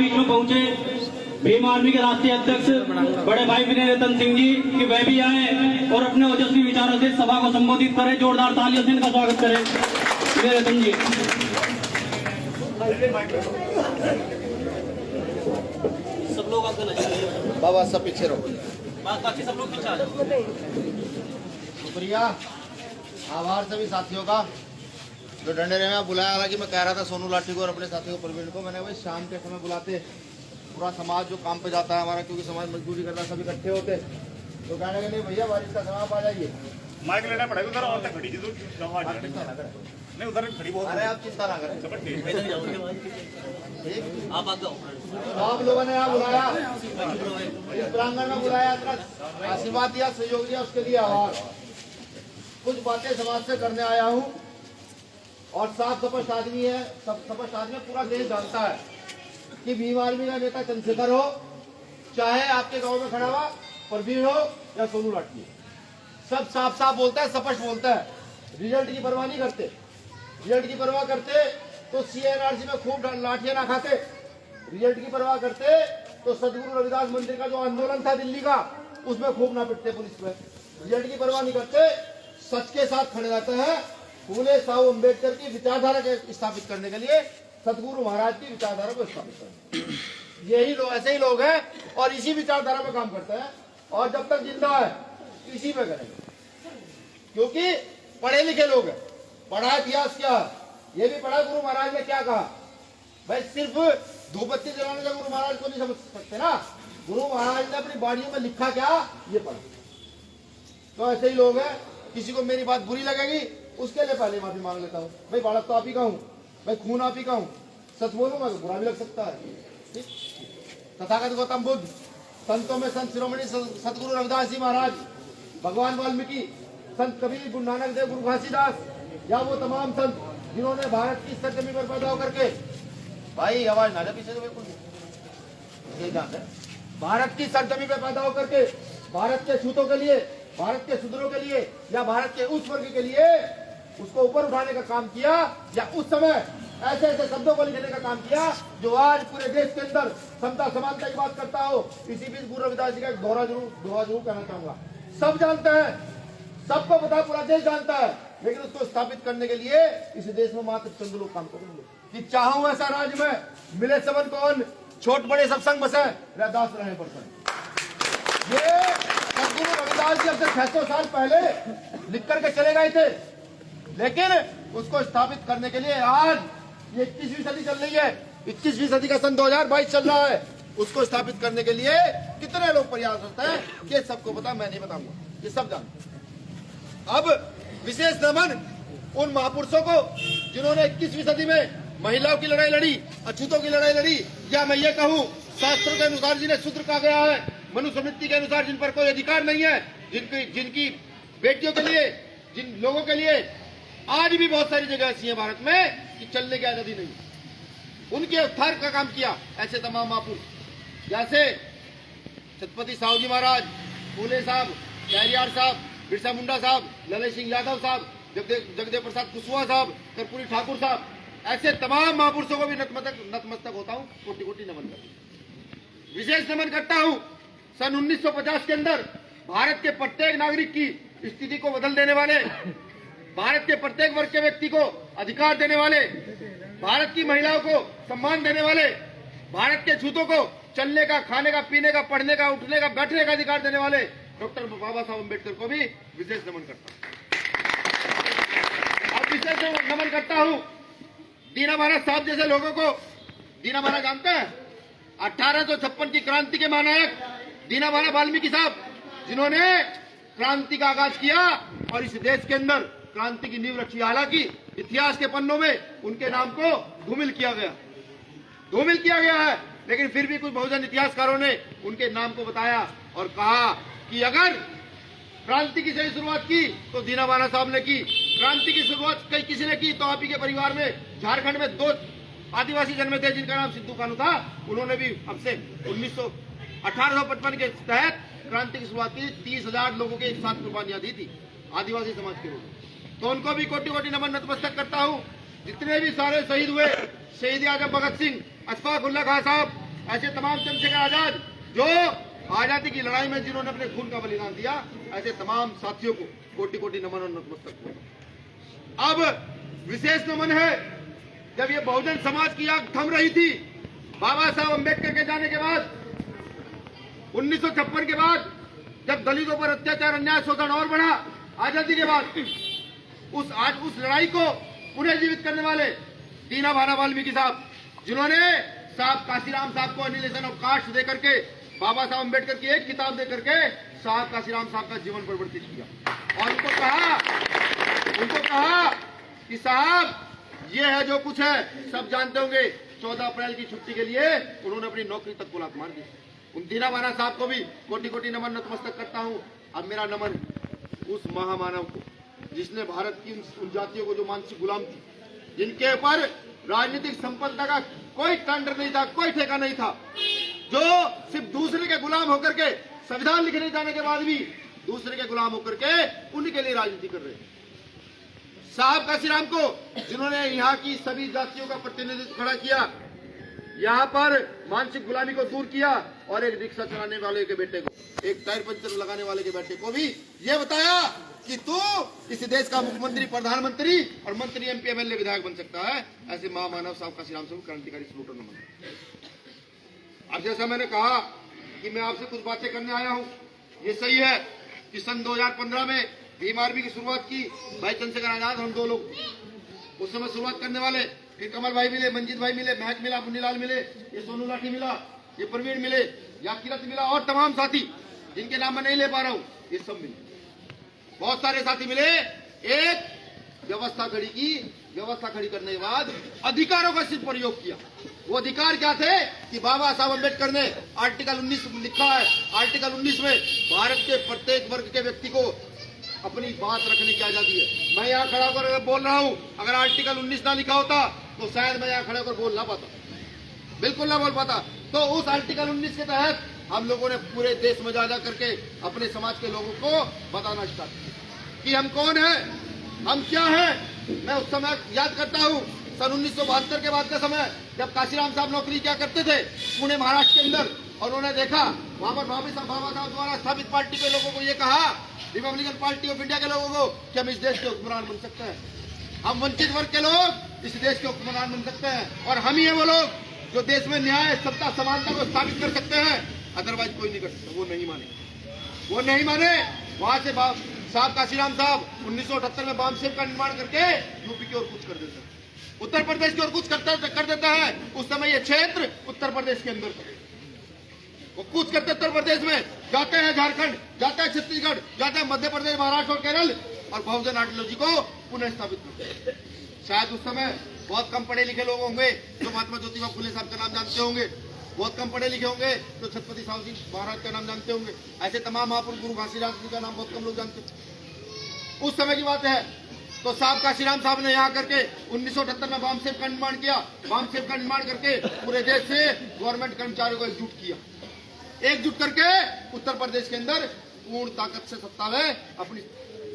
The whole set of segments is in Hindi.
बीच में पहुंचे भीम आर्मी के राष्ट्रीय अध्यक्ष बड़े भाई विनय रतन सिंह जी कि वह भी आए और अपने ओजस्वी विचारों से सभा को संबोधित करें। जोरदार तालियों से इनका स्वागत करें। विनय रतन जी। सब लोग आपका बाबा सब पीछे रहो, बाकी सब लोग पीछे आ जाओ। शुक्रिया आभार सभी साथियों का जो डंडे रहे में बुलाया। हालांकि मैं कह रहा था सोनू लाठी को और अपने साथियों को प्रवीण को, मैंने भाई शाम के समय बुलाते, पूरा समाज जो काम पे जाता है हमारा, क्योंकि समाज मजदूरी करता है, सब इकट्ठे होते, तो कहने के नहीं भैया बारिश का समय आप आ जाइए। माइक लेना पड़ेगा उधर और तक खड़ी जी नहीं उधर खड़ी बहुत। अरे आप चिंता ना करें, आप आ जाओ। आप लोगों ने यहाँ बुलाया, इस प्रांगण में बुलाया, इतना आशीर्वाद दिया, सहयोग दिया, उसके लिए आभार। कुछ बातें समाज से करने आया हूँ और साफ स्पष्ट आदमी है, सब स्पष्ट आदमी पूरा देश जानता है कि भीम आर्मी का नेता चंद्रशेखर हो, चाहे आपके गांव में खड़ा हुआ प्रवीण हो या सोनू लाठी, सब साफ साफ बोलता है, स्पष्ट बोलता है। रिजल्ट की परवाह नहीं करते। रिजल्ट की परवाह करते तो CNRC में खूब लाठियां ना खाते। रिजल्ट की परवाह करते तो सदगुरु रविदास मंदिर का जो आंदोलन था दिल्ली का, उसमें खूब ना पिटते पुलिस में। रिजल्ट की परवाह नहीं करते, सच के साथ खड़े रहते हैं। फूले साहू अम्बेडकर की विचारधारा को स्थापित करने के लिए, सदगुरु महाराज की विचारधारा को स्थापित करने, यही लोग, ऐसे ही लोग हैं और इसी विचारधारा में काम करते हैं और जब तक जिंदा है इसी में करेंगे, क्योंकि पढ़े लिखे लोग हैं। पढ़ा इतिहास क्या है, ये भी पढ़ा गुरु महाराज ने क्या कहा। भाई सिर्फ धूपबत्ती जलाने का गुरु महाराज को नहीं समझ सकते ना, गुरु महाराज ने अपनी बाणियों में लिखा क्या ये पढ़ा। तो ऐसे ही लोग हैं, किसी को मेरी बात बुरी लगेगी उसके लिए पहले माफी मांग लेता हूँ। भाई बालक तो आप ही का हूँ, भाई खून आप ही का हूँ, सच बोलूंगा तो बुरा भी लग सकता है। ठीक, तथागत गौतम बुद्ध, संतों में संत शिरोमणि सतगुरु रविदास जी महाराज, भगवान वाल्मीकि, संत कबीर, गुरु नानक देव, गुरु घासीदास, या वो तमाम संत जिन्होंने भारत की सरजमी पर पैदा होकर के, भाई आवाज ना पीछे तो बिल्कुल भारत की सरजमी पर पैदा होकर के भारत के छूतों के लिए, भारत के शूद्रों के लिए या भारत के उच्च वर्ग के लिए उसको ऊपर उठाने का काम किया, या उस समय ऐसे ऐसे शब्दों को लिखने का काम किया जो आज पूरे देश के अंदर समता समानता की बात करता हो। इसी बीच गुरु रविदास जी का एक दोहरा जरूर कहना चाहूंगा। सब जानते हैं, सबको पता, पूरा देश जानता है, लेकिन उसको स्थापित करने के लिए इस देश में मात्र चंद लोग काम करेंगे। कि चाहूं ऐसा राज्य में मिले सबन कौन, छोट बड़े सब संग बसे, रैदास रहे परसन। ये सदगुरु रविदास जी अब से 600 साल पहले लिख करके चले गए थे, लेकिन उसको स्थापित करने के लिए आज ये 21वीं सदी चल रही है, 21वीं सदी का सन 2022 चल रहा है। उसको स्थापित करने के लिए कितने लोग प्रयास होते हैं ये सबको पता, मैं नहीं बताऊंगा, ये सब जानते हैं। अब विशेष नमन उन महापुरुषों को जिन्होंने 21वीं सदी में महिलाओं की लड़ाई लड़ी, अछूतों की लड़ाई लड़ी, या मैं ये कहूं शास्त्रों के अनुसार जिन्हें शूद्र कहा गया है, मनुस्मृति के अनुसार जिन पर कोई अधिकार नहीं है, जिनकी बेटियों के लिए, जिन लोगों के लिए आज भी बहुत सारी जगह ऐसी है भारत में कि चलने की आजादी नहीं, उनके उत्थान का काम किया। ऐसे तमाम महापुरुष जैसे छत्रपति साहू जी महाराज, फूले साहब, शहरियार साहब, बिरसा मुंडा साहब, ललित सिंह यादव साहब, जगदेव प्रसाद कुशवाहा साहब, कर्पूरी ठाकुर साहब, ऐसे तमाम महापुरुषों को भी नतमस्तक होता हूँ, कोटि कोटि नमन करता हूँ। विशेष नमन करता हूँ सन 1950 के अंदर भारत के प्रत्येक नागरिक की स्थिति को बदल देने वाले, भारत के प्रत्येक वर्ग के व्यक्ति को अधिकार देने वाले, भारत की महिलाओं को सम्मान देने वाले, भारत के छूतों को चलने का, खाने का, पीने का, पढ़ने का, उठने का, बैठने का अधिकार देने वाले डॉक्टर बाबा साहब अम्बेडकर को भी विशेष नमन करता हूँ। अब विशेष नमन करता हूँ दीना महाराज साहब जैसे लोगों को। दीना महाराज जानते हैं 1856 की क्रांति के महानायक दीना महाराज वाल्मीकि साहब, जिन्होंने क्रांति का आगाज किया और इस देश के अंदर क्रांति की नींव रखी। हालांकि इतिहास के पन्नों में उनके नाम को धूमिल किया गया है, लेकिन फिर भी कुछ बहुजन इतिहासकारों ने उनके नाम को बताया और कहा कि अगर क्रांति की सही शुरुआत की तो दीना महाराज साहब ने की। क्रांति की शुरुआत कई किसी ने की तो आप ही के परिवार में झारखंड में 2 आदिवासी जन्मे थे जिनका नाम सिद्धू कानू था। उन्होंने भी अब से 1855 के तहत क्रांति की शुरुआत की। 30,000 लोगों के एक साथ कुर्बानियां दी थी आदिवासी समाज के लोगों, तो उनको भी कोटि कोटि नमन नतमस्तक करता हूँ। जितने भी सारे शहीद हुए, शहीद आजम भगत सिंह, अशफाक उल्ला खां साहब, ऐसे तमाम चंद्रशेखर आजाद जो आजादी की लड़ाई में जिन्होंने अपने खून का बलिदान दिया, ऐसे तमाम साथियों को कोटि कोटि नमन और नतमस्तक। अब विशेष नमन है, जब ये बहुजन समाज की आग थम रही थी, बाबा साहब अम्बेडकर के जाने के बाद 1956 के बाद जब दलितों पर अत्याचार, अन्याय, शोषण और बढ़ा, आजादी के बाद उस लड़ाई को पुनर्जीवित करने वाले दीना भाना वाल्मीकि साहब, जिन्होंने साहब काशीराम साहब को अनिलेशन ऑफ कास्ट देकर के बाबा साहब अम्बेडकर की एक किताब देकर के साहब काशीराम साहब का जीवन परिवर्तित किया और उनको कहा कि साहब ये है जो कुछ है सब जानते होंगे। 14 अप्रैल की छुट्टी के लिए उन्होंने अपनी नौकरी तक को लात मार दी। उन दीना भाना साहब को भी कोटि कोटि नमन नतमस्तक करता हूँ। अब मेरा नमन उस महामानव को जिसने भारत की उन जातियों को जो मानसिक गुलाम थी, जिनके ऊपर राजनीतिक संपन्नता का कोई टेंडर नहीं था, कोई ठेका नहीं था, जो सिर्फ दूसरे के गुलाम होकर के संविधान लिखने जाने के बाद भी दूसरे के गुलाम होकर के उनके लिए राजनीति कर रहे हैं। साहब काशीराम को जिन्होंने यहाँ की सभी जातियों का प्रतिनिधित्व खड़ा किया, यहाँ पर मानसिक गुलामी को दूर किया और एक रिक्शा चलाने वाले के बेटे को, एक टायर पंचर लगाने वाले के बेटे को भी ये बताया कि तू इस देश का मुख्यमंत्री, प्रधानमंत्री और मंत्री, एमपी, एमएलए, विधायक बन सकता है। ऐसे महामानव साहब काशीराम से क्रांतिकारी सलूट और नमन। अब जैसा मैंने कहा कि मैं आपसे कुछ बातें करने आया हूँ, ये सही है कि सन 2015 में भीम आर्मी की शुरुआत की भाई चंद्रशेखर आजाद, हम दो लोग उस समय शुरुआत करने वाले, फिर कमल भाई मिले, मंजीत भाई मिले, महक मिला, मुन्नीलाल मिले, ये सोनू लाठी मिला, ये प्रवीण मिले, या किरत मिला और तमाम साथी जिनके नाम मैं नहीं ले पा रहा हूँ, ये सब मिले, बहुत सारे साथी मिले। एक व्यवस्था खड़ी की, व्यवस्था खड़ी करने के बाद अधिकारों का सिर्फ प्रयोग किया। वो अधिकार क्या थे कि बाबा साहब अम्बेडकर ने आर्टिकल 19 लिखा है, आर्टिकल 19 में भारत के प्रत्येक वर्ग के व्यक्ति को अपनी बात रखने की आजादी है। मैं यहाँ खड़ा होकर बोल रहा हूँ, अगर आर्टिकल 19 ना लिखा होता तो शायद मैं यहाँ खड़ा होकर बोल ना पाता, बिल्कुल ना बोल पाता। तो उस आर्टिकल 19 के तहत हम लोगों ने पूरे देश में जा करके अपने समाज के लोगों को बताना स्टार्ट किया कि हम कौन है, हम क्या है। मैं उस समय याद करता हूँ सन 1972 के बाद का समय, जब काशीराम साहब नौकरी क्या करते थे पुणे महाराष्ट्र के अंदर, और उन्होंने देखा वहां पर बाबा साहब द्वारा स्थापित पार्टी के लोगों को ये कहा, रिपब्लिकन पार्टी ऑफ इंडिया के लोगों को, कि हम इस देश के हुक्मरान बन सकते हैं, हम वंचित वर्ग के लोग इस देश के हुक्मरान बन सकते हैं, और हम ही है वो लोग जो देश में न्याय, सत्ता, समानता को स्थापित कर सकते हैं, अदरवाइज कोई नहीं कर सकता। वो नहीं माने। वहां से साहब काशीराम साहब 1978 में बामसेव का निर्माण करके यूपी की ओर कूच कर देते हैं, उत्तर प्रदेश की ओर कूच कर देता है। उस समय ये क्षेत्र उत्तर प्रदेश के अंदर था, वो कूच करते उत्तर प्रदेश में, जाते हैं झारखंड, जाते हैं छत्तीसगढ़, जाते हैं मध्य प्रदेश, महाराष्ट्र और केरल, और बहुजन आइडियोलॉजी को पुनः स्थापित करते हैं। शायद उस समय बहुत कम पढ़े लिखे लोग होंगे जो महात्मा ज्योतिबा फुले साहब का नाम जानते होंगे, बहुत कम पढ़े लिखे होंगे तो छत्रपति शिवाजी महाराज का नाम जानते होंगे, ऐसे तमाम महापुरुष गुरु घासीदास जी का नाम बहुत कम लोग जानते हैं। उस समय की बात है। तो साहब काशीराम साहब ने यहाँ करके 1978 में बामसेव का निर्माण किया। बामसेव का निर्माण करके पूरे देश से गवर्नमेंट कर्मचारियों को एकजुट किया, एकजुट करके उत्तर प्रदेश के अंदर पूर्ण ताकत से सत्ता में अपनी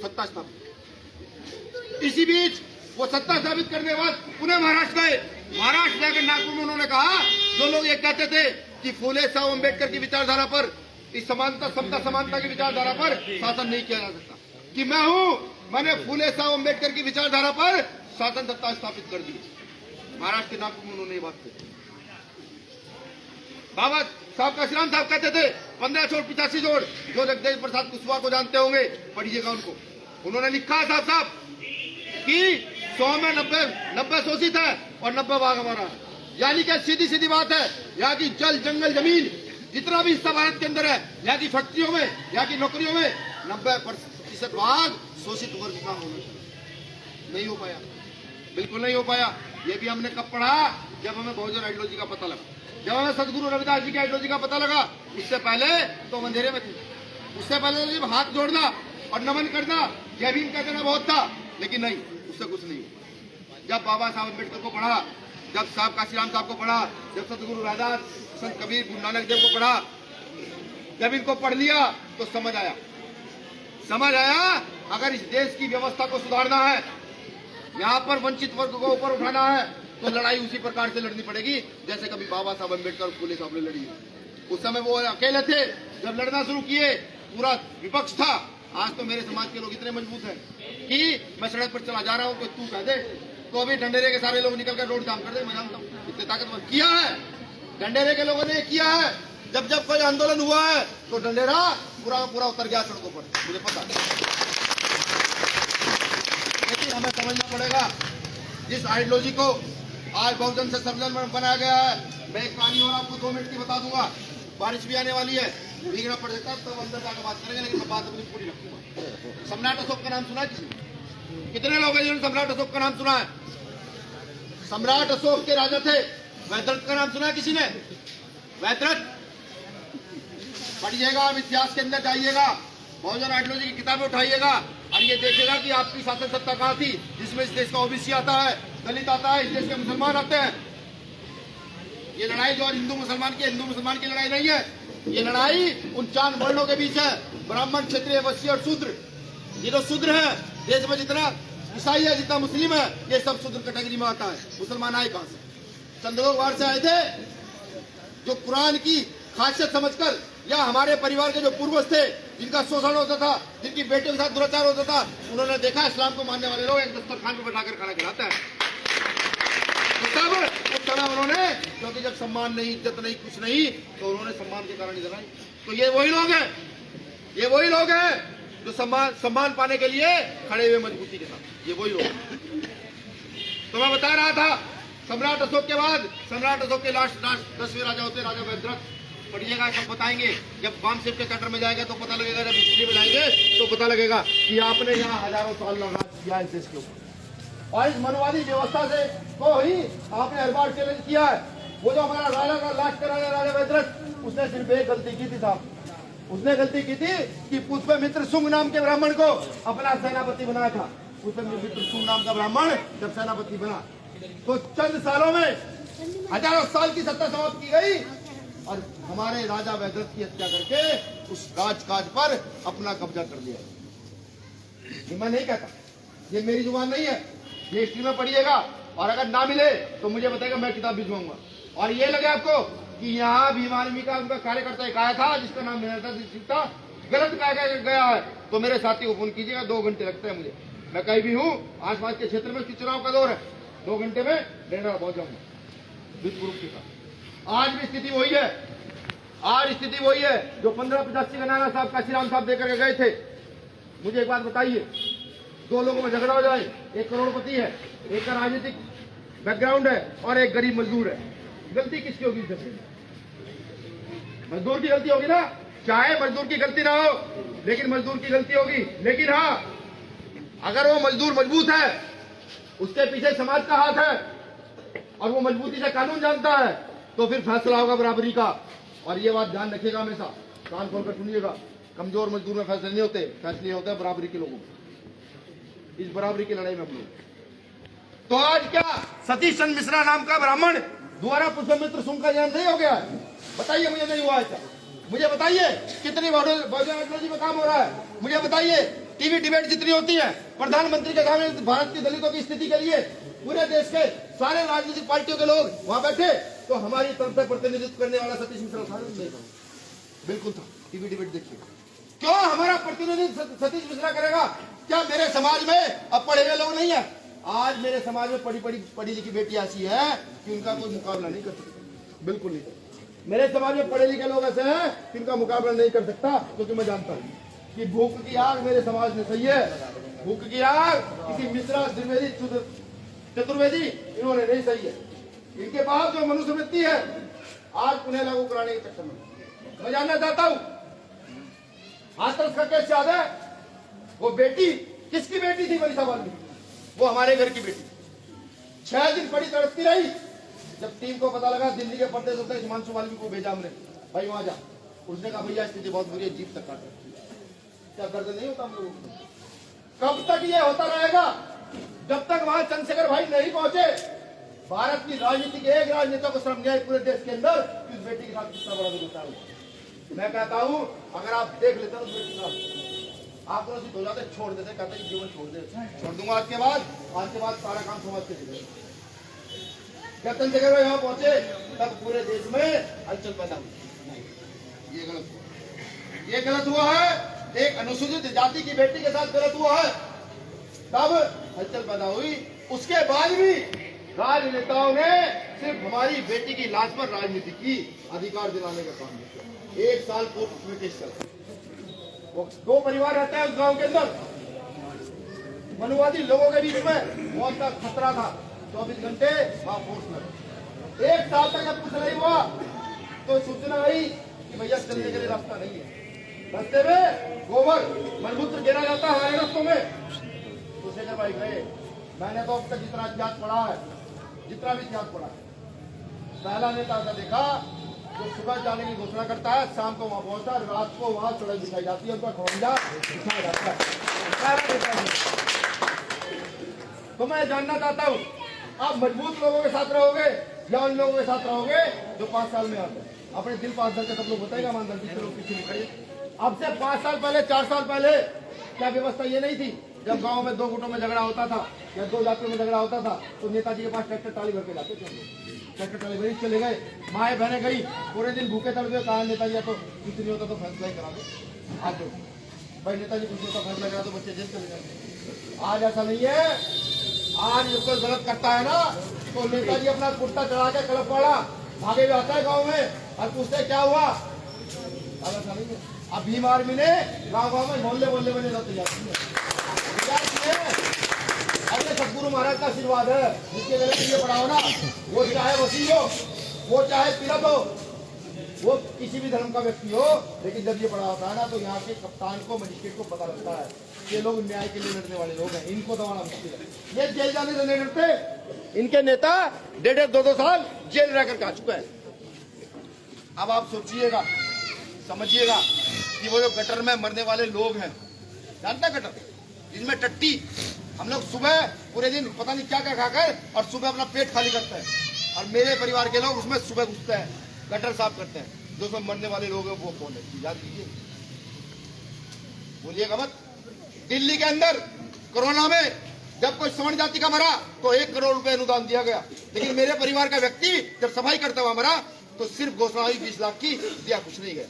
सत्ता स्थापित। इसी बीच वो सत्ता स्थापित करने के बाद पुनः महाराष्ट्र गए। महाराष्ट्र जाकर नागपुर में उन्होंने कहा, जो लोग ये कहते थे कि फुले साहब अम्बेडकर की विचारधारा पर, इस समानता, समता, समानता की विचारधारा पर शासन नहीं किया जा सकता, कि मैं हूँ, मैंने फुले साहब अम्बेडकर की विचारधारा पर शासन सत्ता स्थापित कर दी। महाराष्ट्र के नागपुर में उन्होंने ये बात कही। बाबा साहब काशीराम साहब कहते थे 15 छोड़ 85 जोड़, जो जगदेव प्रसाद कुशवाहा को जानते होंगे, पढ़िएगा उनको। उन्होंने लिखा साहब कि 100 में 90 शोषित है और 90 भाग हमारा, यानी कि सीधी सीधी बात है, यहाँ की जल, जंगल, जमीन, जितना भी हिस्सा भारत के अंदर है, यहाँ की फैक्ट्रियों में, यहाँ की नौकरियों में 90% भाग शोषित वर्ग का होना चाहिए। नहीं हो पाया, बिल्कुल नहीं हो पाया। ये भी हमने कब पढ़ा, जब हमें बहुजन आइडियोलॉजी का पता लगा, जब हमें सदगुरु रविदास जी की आइडियोलॉजी का पता लगा। उससे पहले तो अंधेरे में थे, उससे पहले तो हाथ जोड़ना और नमन करना, जय भीम कह देना बहुत था, लेकिन नहीं, उससे कुछ नहीं हुआ। जब बाबा साहब अम्बेडकर को पढ़ा, जब साहब काशीराम साहब को पढ़ा, जब सदगुरु रविदास, संत कबीर, गुरु नानक देव को पढ़ा, जब इनको पढ़ लिया तो समझ आया अगर इस देश की व्यवस्था को सुधारना है, यहाँ पर वंचित वर्ग को ऊपर उठाना है, तो लड़ाई उसी प्रकार से लड़नी पड़ेगी जैसे कभी बाबा साहब अम्बेडकर फूले साहब ने लड़ी। उस समय वो अकेले थे, जब लड़ना शुरू किए पूरा विपक्ष था। आज तो मेरे समाज के लोग इतने मजबूत हैं कि मैं सड़क पर चला जा रहा हूँ कोई तू कह दे तो अभी ढंडेरे के सारे लोग निकल कर रोड जाम कर दे। मैं जानता हूँ इतने ताकतवर किया है ढंडेरे के लोगों ने किया है। जब जब कोई आंदोलन हुआ है तो ढंडेरा पूरा पूरा उतर गया सड़कों पर, मुझे पता है। लेकिन हमें समझना पड़ेगा जिस आइडियोलॉजी को आज बहुजन से सर्वजन बनाया गया है। मैं एक कहानी और आपको 2 मिनट की बता दूंगा। बारिश भी आने वाली है, भीगना पड़ सकता है, तब अंदर जाकर बात करेंगे, लेकिन मैं बात अपनी पूरी रखूंगा। सम्राट अशोक का नाम सुना है किसी? कितने लोग हैं जिन्होंने सम्राट अशोक का नाम सुना है? सम्राट अशोक के राजा थे वैद्रथ का नाम सुना है किसी ने? वैद्रथ पढ़िएगा, आप इतिहास के अंदर जाइएगा, बहुजन आइडियोलॉजी की किताबें उठाइएगा और ये देखिएगा कि आपकी शासन सत्ता कहाँ थी जिसमें इस देश का ओबीसी आता है, दलित आता है, इस देश के मुसलमान आते हैं। ये लड़ाई जो हिंदू मुसलमान की लड़ाई नहीं है, ये लड़ाई उन 4 वर्णों के बीच है, ब्राह्मण, क्षत्रिय, वैश्य और शूद्र। ये जो शूद्र है देश में जितना ईसाई है, जितना मुस्लिम है, ये सब शूद्र कैटेगरी में आता है। मुसलमान आए कहां से? चंद्रलोक बाहर से आए थे जो कुरान की खासियत समझकर, या हमारे परिवार के जो पूर्वज थे जिनका शोषण होता था, जिनकी बेटियों के साथ दुराचार होता था, उन्होंने देखा इस्लाम को मानने वाले लोग एक दस्तरखान पर बैठाकर खाना खिलाते हैं। तब उस समय उन्होंने, क्योंकि जब सम्मान नहीं, इज्जत नहीं, कुछ नहीं, तो उन्होंने सम्मान के कारण इधर आए। तो ये वही लोग हैं, ये वही लोग हैं जो सम्मान पाने के लिए खड़े हुए मजबूती के साथ, ये वही लोग हैं। तो मैं बता रहा था सम्राट अशोक के बाद, सम्राट अशोक के लास्ट 10वें राजा होते राजा वैद्रथ। पढ़िएगा, सब बताएंगे। जब वामशिव के चैप्टर में जाएगा तो पता लगेगा, जब हिस्ट्री में जाएंगे तो पता लगेगा कि आपने यहाँ हजारों साल राज किया इस देश के ऊपर, और इस मनवादी व्यवस्था से को ही आपने हर बार चैलेंज किया है। वो जो हमारा राजा का लास्ट राजा राजा वैद्रथ, उसने सिर्फ एक गलती की थी साहब, उसने गलती की थी कि पुष्पमित्र शुंग नाम के ब्राह्मण को अपना सेनापति बनाया था। पुष्पमित्र शुंग नाम का ब्राह्मण जब सेनापति बना तो चंद सालों में हजारों साल की सत्ता समाप्त की गई और हमारे राजा वैद्रथ की हत्या करके उस राजकाज पर अपना कब्जा कर लिया। ये मैं नहीं कहता, ये मेरी जुबान नहीं है, ये हिस्ट्री में पढ़िएगा, और अगर ना मिले तो मुझे बताएगा, मैं किताब भिजवाऊंगा। और ये लगे आपको कि यहाँ भीम आर्मी का उनका कार्यकर्ता एक आया था जिसका नाम था, गलत कहा गया है तो मेरे साथी को फोन कीजिएगा, 2 घंटे लगते हैं मुझे, मैं कहीं भी हूँ आसपास के क्षेत्र में, चुनाव का दौर है, 2 घंटे में डेरा पहुंच जाऊंगा विद प्रूफ के साथ। आज भी स्थिति वही है, आज स्थिति वही है जो 1585 का नारा साहब काशीराम साहब देकर गए थे। मुझे एक बात बताइए, 2 लोगों में झगड़ा हो जाए, एक करोड़पति है, एक का राजनीतिक बैकग्राउंड है और एक गरीब मजदूर है, गलती किसकी होगी? मजदूर की गलती होगी ना, चाहे मजदूर की गलती ना हो लेकिन मजदूर की गलती होगी। लेकिन हाँ, अगर वो मजदूर मजबूत है, उसके पीछे समाज का हाथ है और वो मजबूती से कानून जानता है, तो फिर फैसला होगा बराबरी का। और ये बात ध्यान रखिएगा, हमेशा कान खोलकर सुनिएगा, कमजोर मजदूर में फैसले नहीं होते, फैसले होते हैं बराबरी के लोगों में। इस बराबरी की लड़ाई में हम लोग, तो आज क्या सतीश चंद्र मिश्रा नाम का ब्राह्मण द्वारा पुष्पमित्र शुंग का जन्म नहीं हो गया है? बताइए, मुझे नहीं हुआ ऐसा। मुझे बताइए कितनी बहुजन आइडियोलॉजी में काम हो रहा है। मुझे बताइए टीवी डिबेट जितनी होती है प्रधानमंत्री के सामने भारत की दलितों की स्थिति के लिए, पूरे देश के सारे राजनीतिक पार्टियों के लोग वहां बैठे, तो हमारी तरफ से प्रतिनिधित्व करने वाला सतीश मिश्रा था? बिल्कुल था। टीवी डिबेट देखिए, क्यों हमारा प्रतिनिधित्व सतीश मिश्रा करेगा? क्या मेरे समाज में अब पढ़े हुए लोग नहीं है? आज मेरे समाज में पढ़ी लिखी बेटी ऐसी है कि उनका कोई मुकाबला नहीं कर सकता, बिल्कुल नहीं। मेरे समाज में पढ़े लिखे लोग ऐसे हैं कि उनका मुकाबला नहीं कर सकता, क्योंकि मैं जानता हूँ कि भूख की आग मेरे समाज में सही है, भूख की आग किसी मिश्रा, द्विवेदी, चतुर्वेदी इन्होंने नहीं सही है। इनके पास जो मनुस्मृति है आज उन्हें लागू कराने के चक्कर में मैं जानना चाहता हूँ, हाथरस का केस याद है? वो बेटी किसकी बेटी थी? बड़ी सवाल में वो हमारे घर की बेटी 6 दिन बड़ी तड़पती रही। जब टीम को पता लगा, दिल्ली के पर्दे से हिमांशु वाल्मीकि को भेजा हमने, भाई वहां जा। उसने कहा भैया स्थिति बहुत बुरी है, जीप तक काट, क्या दर्द नहीं होता हम लोगों को? कब तक ये होता रहेगा? जब तक वहां चंद्रशेखर भाई नहीं पहुंचे। भारत की राजनीति के एक राजनेता को श्रम न्याय पूरे देश के अंदर इस बेटी के साथ कितना बड़ा होता है। मैं कहता हूं अगर आप देख लेते हो उस बेटी के साथ, आप तो हो जाते, छोड़ देते, कहते जीवन छोड़ दे, छोड़ दूंगा आज के बाद सारा काम समझ के दे। जब चंद्रशेखर भाई वहां पहुंचे तब पूरे देश में हलचल पैदा हुई। ये गलत हुआ, ये गलत हुआ है। एक अनुसूचित जाति की बेटी के साथ गलत हुआ है, तब हलचल पैदा हुई। उसके बाद भी राजनेताओं ने सिर्फ हमारी बेटी की लाश पर राजनीति की, अधिकार दिलाने का काम किया। 1 साल पूर्व उसमें केस चला। वो 2 परिवार रहते हैं उस गांव के अंदर, मनुवादी लोगों के बीच में मौत का खतरा था। 24 घंटे वहां फोर्स लगा। 1 साल तक जब कुछ नहीं हुआ तो सूचना आई कि भैया चलने के लिए रास्ता नहीं है, रास्ते में गोबर मलमूत्र गिरा जाता है हमारे रास्तों में। तो शेखर भाई गए। मैंने तो अब तक जितना इतिहास पढ़ा है, जितना भी इतिहास पढ़ा है, पहला नेता ऐसा देखा जो सुबह जाने की घोषणा करता है, शाम को वहां पहुंचता है, रात को वहां सड़क दिखाई जाती है, उनका खौंजा दिखाया जाता है। तो मैं जानना चाहता हूं, आप मजबूत लोगों के साथ रहोगे या उन लोगों के साथ रहोगे जो 5 साल में आते हैं? अपने दिल पास करके सब लोग बताएगा ईमानदारी से लोग किसी खड़े। अब से 5 साल पहले, 4 साल पहले क्या व्यवस्था ये नहीं थी? जब गांव में 2 गुटों में झगड़ा होता था या 2 जातियों में झगड़ा होता था तो नेताजी के पास ट्रैक्टर ट्राली भर के जाते थे। ट्रैक्टर ट्राली भरी चले गए, माए बहने गई, पूरे दिन भूखे तड़पे, कहा नेताजी या तो कुछ नहीं होता तो फैसला ही करा दो। आज भाई नेताजी कुछ नहीं होता फैसला करा तो बच्चे जेल चले जाते। आज ऐसा नहीं है। आज जो कोई गलत करता है ना तो नेताजी अपना कुर्ता चढ़ा के कलप वाला भागे हुए आता है गाँव में और पूछते क्या हुआ। अब ऐसा नहीं है। अब भीम आर्मी ने गाँव में मोहल्ले में नेता तैयार किया। अरे सतगुरु महाराज का आशीर्वाद है, जिसके गले में ये पढ़ाओ ना, वो चाहे वसील हो, वो चाहे तिलक हो, वो किसी भी धर्म का व्यक्ति हो, लेकिन जब ये पढ़ा होता है ना तो यहाँ के कप्तान को, मजिस्ट्रेट को पता लगता है ये लोग न्याय के लिए लड़ने वाले लोग हैं, इनको दबाना मुश्किल है। ये जेल जाने से नहीं डरते। इनके नेता 1.5-2 साल जेल रह कर आ चुका है। अब आप सोचिएगा, समझिएगा कि वो जो गटर में मरने वाले लोग हैं, जानते हैं गटर जिसमें टट्टी, हम लोग सुबह पूरे दिन पता नहीं क्या क्या खाकर और सुबह अपना पेट खाली करते हैं, और मेरे परिवार के लोग उसमें सुबह घुसते हैं, गटर साफ करते हैं। जो सब मरने वाले लोग हैं वो कौन है, याद कीजिए, बोलिएगा मत। दिल्ली के अंदर कोरोना में जब कोई सवर्ण जाति का मरा तो 1 करोड़ रुपए अनुदान दिया गया, लेकिन मेरे परिवार का व्यक्ति जब सफाई करता हुआ मरा तो सिर्फ घोषणा हुई 20 लाख की, दिया कुछ नहीं गया।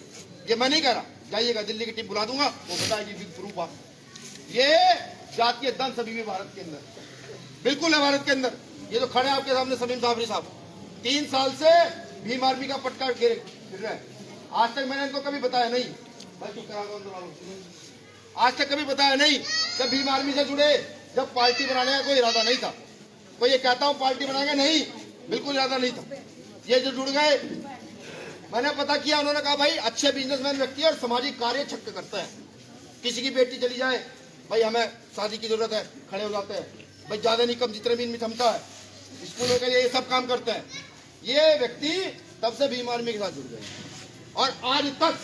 ये मैं नहीं कह रहा, जाइएगा दिल्ली की टीम बुला दूंगा, वो बताएगी बिग प्रूफ बात। ये जातीय दंश अभी भी भारत के अंदर बिल्कुल है। भारत के अंदर ये तो खड़े आपके सामने समीम साबरी साहब 3 साल से भीम आर्मी का पटका फिर रहे हैं। आज तक मैंने इनको कभी बताया नहीं, आज तक कभी बताया नहीं। जब भीम आर्मी से जुड़े, जब पार्टी बनाने का कोई इरादा नहीं था, कोई ये कहता हूँ पार्टी बनाएंगे, नहीं, बिल्कुल इरादा नहीं था। ये जो जुड़ गए, मैंने पता किया, उन्होंने कहा भाई अच्छे बिजनेसमैन व्यक्ति और सामाजिक कार्य छक्के करते हैं। किसी की बेटी चली जाए, भाई हमें शादी की जरूरत है, खड़े हो जाते हैं। भाई ज्यादा नहीं कम जितने भी इनमें क्षमता है, स्कूलों के लिए ये सब काम करते हैं। ये व्यक्ति तब से भीम आर्मी के साथ जुड़ गए और आज तक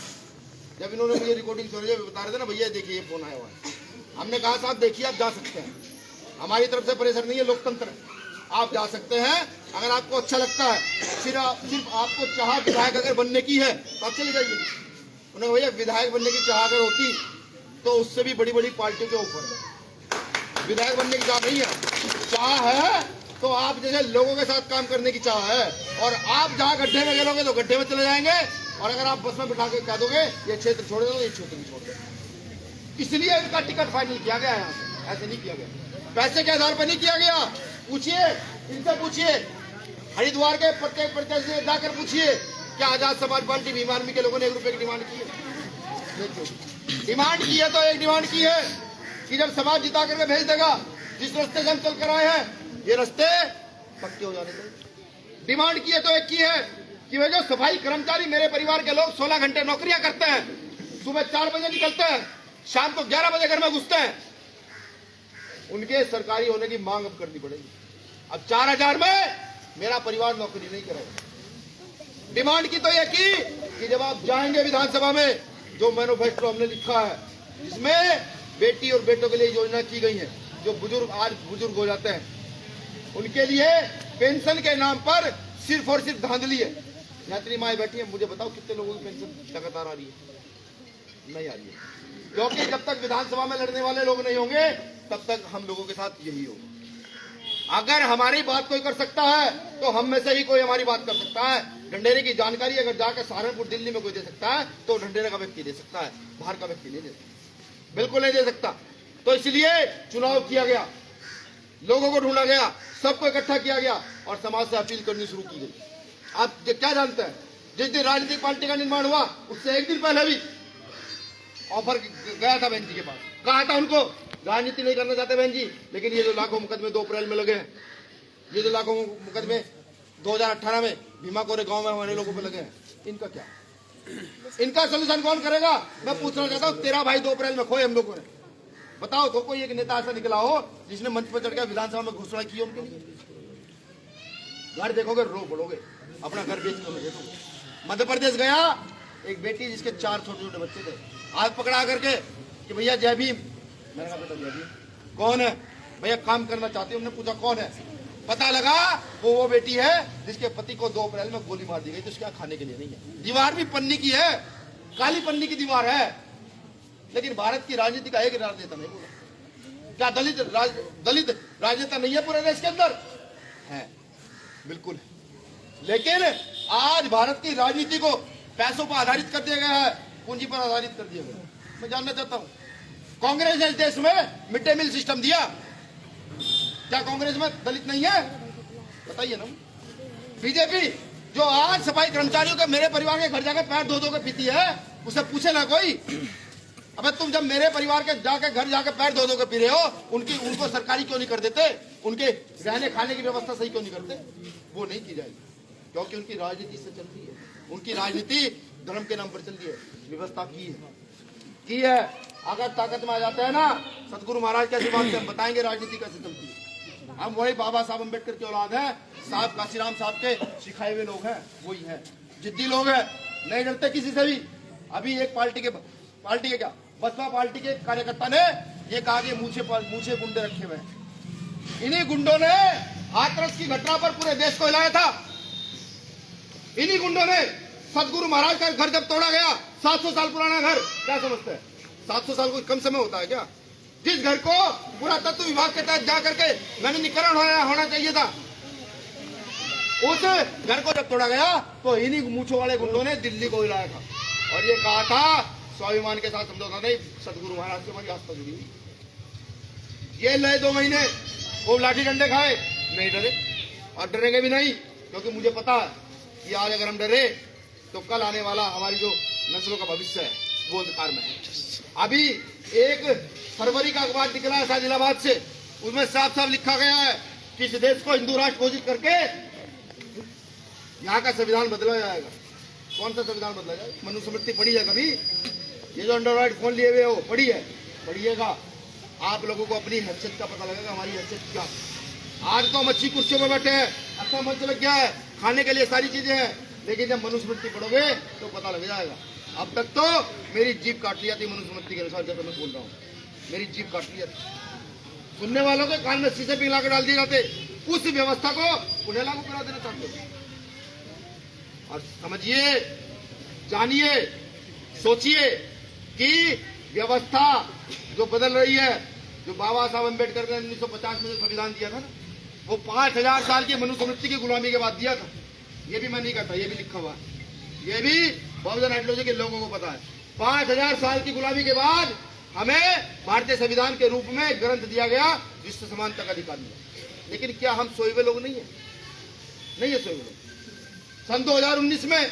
जब इन्होंने मुझे रिकॉर्डिंग सुनी, बता रहे थे ना भैया देखिए ये फोन आया हुआ है, हमने कहा साहब देखिए आप जा सकते हैं, हमारी तरफ से प्रेशर नहीं है, लोकतंत्र है, आप जा सकते हैं। अगर आपको अच्छा लगता है, सिर्फ आपको चाह विधायक अगर बनने की है तो आप चले जाइए। उन्होंने भैया विधायक बनने की चाह अगर होती तो उससे भी बड़ी बड़ी पार्टियों के ऊपर है। विधायक बनने की चाह नहीं है, चाह है तो आप जैसे लोगों के साथ काम करने की चाह है। और आप जहाँ गड्ढे में गिरोगे तो गड्ढे में चले जाएंगे, और अगर आप बस में बिठा के कह दोगे ये क्षेत्र छोड़ दो, ये क्षेत्र भी छोड़ दो। इसलिए इनका टिकट फाइनल किया गया है, यहाँ से ऐसे नहीं किया गया, पैसे के आधार पर नहीं किया गया। पूछिए, इनसे पूछिए, हरिद्वार के प्रत्येक प्रत्याशी से जाकर पूछिए क्या आजाद समाज पार्टी भीम आर्मी के लोगों ने 1 रुपए की डिमांड की है? डिमांड की है तो एक डिमांड की है कि जब समाज जिता करके भेज देगा, जिस रास्ते से हम चल कर आए हैं ये रास्ते पक्के हो जाने चाहिए। डिमांड की है तो एक की है कि वे जो सफाई कर्मचारी मेरे परिवार के लोग 16 घंटे नौकरियां करते हैं, सुबह 4 बजे निकलते हैं, शाम को 11 बजे घर में घुसते हैं, उनके सरकारी होने की मांग अब करनी पड़ेगी। अब 4000 में मेरा परिवार नौकरी नहीं करेगा। डिमांड की तो यह की कि जब आप जाएंगे विधानसभा में, जो मैनिफेस्टो हमने लिखा है जिसमें बेटी और बेटों के लिए योजना की गई है, जो बुजुर्ग आज बुजुर्ग हो जाते हैं उनके लिए पेंशन के नाम पर सिर्फ और सिर्फ धांधली है। यहाँ इतनी माएँ बैठी हैं, मुझे बताओ कितने लोगों की पेंशन लगातार आ रही है? नहीं आ रही है, क्योंकि जब तक विधानसभा में लड़ने वाले लोग नहीं होंगे तब तक हम लोगों के साथ यही होगा। अगर हमारी बात कोई कर सकता है तो हम में से ही कोई हमारी बात कर सकता है। ढंढेरे की जानकारी अगर जाकर सहारनपुर दिल्ली में कोई दे सकता है तो ढंढेरे का व्यक्ति दे सकता है, बाहर का व्यक्ति नहीं दे सकता, बिल्कुल नहीं दे सकता। तो इसलिए चुनाव किया गया, लोगों को ढूंढा गया, सबको इकट्ठा किया गया और समाज से अपील करनी शुरू की गई। आप क्या जानते हैं, जिस दिन राजनीतिक पार्टी का निर्माण हुआ उससे एक दिन पहले भी ऑफर गया था बहन जी के पास, कहा था उनको राजनीति नहीं करना चाहते बहन जी, लेकिन ये जो लाखों मुकदमे 2 अप्रैल में लगे हैं, ये जो लाखों मुकदमे 2018 में भीमा कोरे गांव में हमारे लोगों पे लगे हैं, इनका क्या, इनका सोल्यूशन कौन करेगा? मैं पूछना चाहता हूँ, तेरा भाई 2 अप्रैल में खोए हम लोगों ने, बताओ तो कोई एक नेता ऐसा निकला हो जिसने मंच पर चढ़ के विधानसभा में घोषणा की उनके लिए? घर देखोगे रो पड़ोगे, अपना घर बेच कर देखोगे। मध्य प्रदेश गया, एक बेटी जिसके 4 छोटे छोटे बच्चे थे, आज पकड़ा करके कि भैया जय भीम, मैंने कहा बेटा जय भीम कौन है? भैया काम करना चाहती हूँ। हमने पूछा कौन है? पता लगा वो बेटी है जिसके पति को 2 अप्रैल में गोली मार दी गई, तो उसके खाने के लिए नहीं है। दीवार भी पन्नी की है, काली पन्नी की दीवार है, लेकिन भारत की राजनीति का एक राजनेता नहीं बोला। क्या दलित राजनेता नहीं है पूरे देश के अंदर? है, बिल्कुल। लेकिन आज भारत की राजनीति को पैसों पर आधारित कर दिया गया है, पूंजी पर आधारित कर दिया गया है। मैं जानना चाहता हूं, कांग्रेस ने इस देश में मिड डे मील सिस्टम दिया, क्या कांग्रेस में दलित नहीं है? बताइए ना। बीजेपी जो आज सफाई कर्मचारियों के, मेरे परिवार के घर जाकर पैर धो धो के पीती है, उसे पूछे ना कोई, अबे तुम जब मेरे परिवार के जाके घर जाके पैर धो धो के पी रहे हो, उनको सरकारी क्यों नहीं कर देते? उनके रहने खाने की व्यवस्था सही क्यों नहीं करते? वो नहीं की जाएगी, क्योंकि उनकी राजनीति से चल रही है। उनकी राजनीति धर्म के नाम पर चल रही है। व्यवस्था की है। अगर ताकत में आ जाते हैं ना, सतगुरु महाराज के आशीर्वाद से हम बताएंगे राजनीति कैसे चलती है। हम वही बाबा साहब अम्बेडकर के औलाद है, साहब काशीराम साहब के सिखाए हुए लोग हैं, वही है, जिद्दी लोग हैं, नहीं डरते किसी से भी। अभी एक पार्टी के क्या, बसपा पार्टी के कार्यकर्ता ने ये कहा कि मूछे गुंडे रखे हुए हैं। इन्हीं गुंडों ने हाथरस की घटना पर पूरे देश को हिलाया था। इन्हीं गुंडों ने सतगुरु महाराज का घर जब तोड़ा गया, 700 साल पुराना घर, क्या समझते हैं 700 साल कोई कम समय होता है क्या? जिस घर को पुरातत्व विभाग के तहत जा करके नवीनीकरण होना चाहिए था, उस घर को जब तोड़ा गया तो इन्हीं मूछों वाले गुंडों ने दिल्ली को हिलाया था और ये कहा था स्वाभिमान के साथ समझौता नहीं, सतगुरु महाराज से हमारी आस्था जुड़ी हुई। ये लय 2 महीने वो लाठी डंडे खाए, नहीं डरे और डरेंगे भी नहीं, क्योंकि मुझे पता है कि आज अगर हम डरे तो कल आने वाला हमारी जो नस्लों का भविष्य है वो अंधकार में है। अभी 1 फरवरी का अखबार निकला है साजिलाबाद से, उसमें साफ साफ लिखा गया है कि इस देश को हिंदू राष्ट्र घोषित करके यहाँ का संविधान बदला जाएगा। कौन सा संविधान बदला जाएगा? मनुस्मृति पढ़ी है कभी? ये जो एंड्रॉइड फोन लिए हुए हो पढ़ी है? पढ़िएगा, आप लोगों को अपनी हैसियत का पता लगेगा, हमारी हैसियत क्या। आज तो हम अच्छी कुर्सियों में बैठे हैं, अच्छा मंच लग गया है, खाने के लिए सारी चीजें हैं, लेकिन जब मनुस्मृति पढ़ोगे तो पता लग जाएगा। अब तक तो मेरी जीभ काट लिया थी मनुस्मृति के अनुसार, जब मैं बोल रहा हूँ मेरी जीभ काट लिया थी। सुनने वालों के कान में शीशे पिघला कर डाल दिए जाते, उस व्यवस्था को उन्हें लागू करा देना चाहते। और समझिए, जानिए, सोचिए कि व्यवस्था जो बदल रही है, जो बाबा साहब अम्बेडकर ने 1950 में जो संविधान दिया था ना, वो 5000 साल की मनुस्मृति की गुलामी के बाद दिया था। ये भी मैं नहीं कहता, ये भी लिखा हुआ है, ये भी बहुजन आइडियोलॉजी के लोगों को पता है। 5000 साल की गुलामी के बाद हमें भारतीय संविधान के रूप में ग्रंथ दिया गया जिससे समानता का अधिकार मिला। लेकिन क्या हम सोए हुए लोग नहीं है? नहीं है सोए हुए लोग। सन 2019 में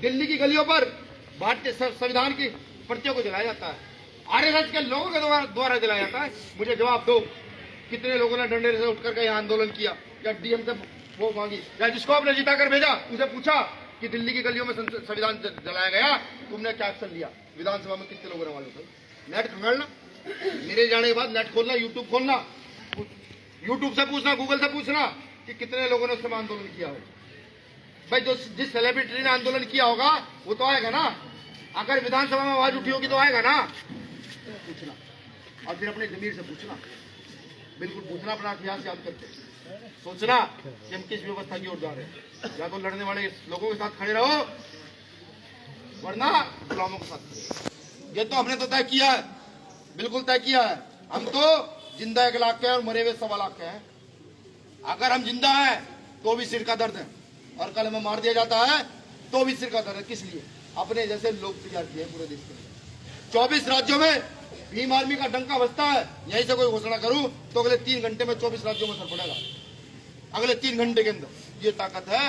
दिल्ली की गलियों पर भारतीय संविधान की प्रतियों को जलाया जाता है, आरएसएस के लोगों के द्वारा जलाया जाता है। मुझे जवाब दो, कितने लोगों ने डंडे से उठकर यहाँ आंदोलन किया या डीएम से वो मांगी, या जिसको आपने जिता कर भेजा उसे पूछा कि दिल्ली की गलियों में संविधान जलाया गया, तुमने क्या एक्शन लिया? विधानसभा में कितने लोग रहने वाले थे? नेट खंगालना, मेरे जाने के बाद नेट खोलना, यूट्यूब खोलना, यूट्यूब से पूछना, गूगल से पूछना कि कितने लोगों ने उस समय आंदोलन किया हो। भाई जिस सेलिब्रिटी ने आंदोलन किया होगा वो तो आएगा ना, अगर विधानसभा में आवाज उठी होगी तो आएगा ना। पूछना और फिर अपने जमीर से पूछना, बिल्कुल पूछना, अपना इतिहास याद करके सोचना कि हम किस व्यवस्था की ओर जा रहे हैं। या तो लड़ने वाले लोगों के साथ खड़े रहो, वरना गुलामों के साथ खड़े। ये तो हमने तो तय किया है, बिल्कुल तय किया है। हम तो जिंदा 1 लाख के हैं और मरे हुए 1.25 लाख के हैं। अगर हम जिंदा हैं तो भी सिर का दर्द है, और कल हमें मार दिया जाता है तो भी सिर का दर्द है। किस लिए? अपने जैसे लोग तैयार किए पूरे देश के लिए। 24 राज्यों में भीम आर्मी का डंका बजता है। यहीं से कोई घोषणा करूं तो अगले 3 घंटे में 24 राज्यों में असर पड़ेगा। अगले 3 घंटे के अंदर। ये ताकत है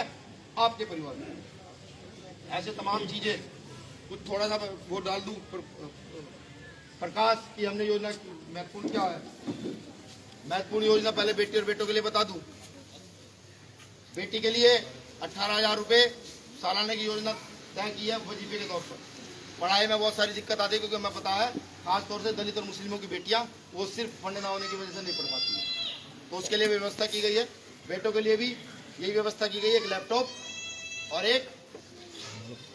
आपके परिवार में। ऐसे तमाम चीजें, कुछ थोड़ा सा वो डाल दूं प्रकाश की हमने योजना महत्वपूर्ण क्या है। महत्वपूर्ण योजना पहले बेटी और बेटों के लिए बता दूं। बेटी के लिए 18,000 रुपए सालाने की योजना तय की है वजीफे के तौर पर। पढ़ाई में बहुत सारी दिक्कत आती है, क्योंकि हमें पता है खासतौर से दलित और मुस्लिमों की बेटियां वो सिर्फ फंड ना होने की वजह से नहीं पढ़ पाती है। तो उसके लिए व्यवस्था की गई है। बेटों के लिए भी यही व्यवस्था की गई है, एक लैपटॉप और एक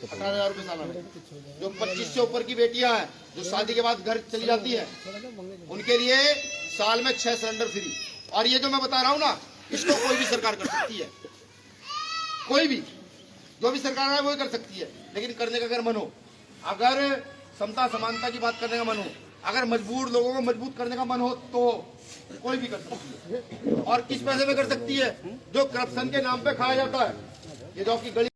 18,000 रुपए सालाना। जो 25 से ऊपर की बेटियां हैं जो शादी के बाद घर चली जाती है, उनके लिए साल में 6 सिलेंडर फ्री। और ये जो मैं बता रहा हूं ना, इसको कोई भी सरकार कर सकती है। कोई भी, जो भी सरकार है वो कर सकती है, लेकिन करने का अगर मन हो, अगर समता समानता की बात करने का मन हो, अगर मजबूर लोगों को मजबूत करने का मन हो, तो कोई भी कर सकती है। और किस पैसे में कर सकती है? जो करप्शन के नाम पे खाया जाता है। ये जो आपकी गली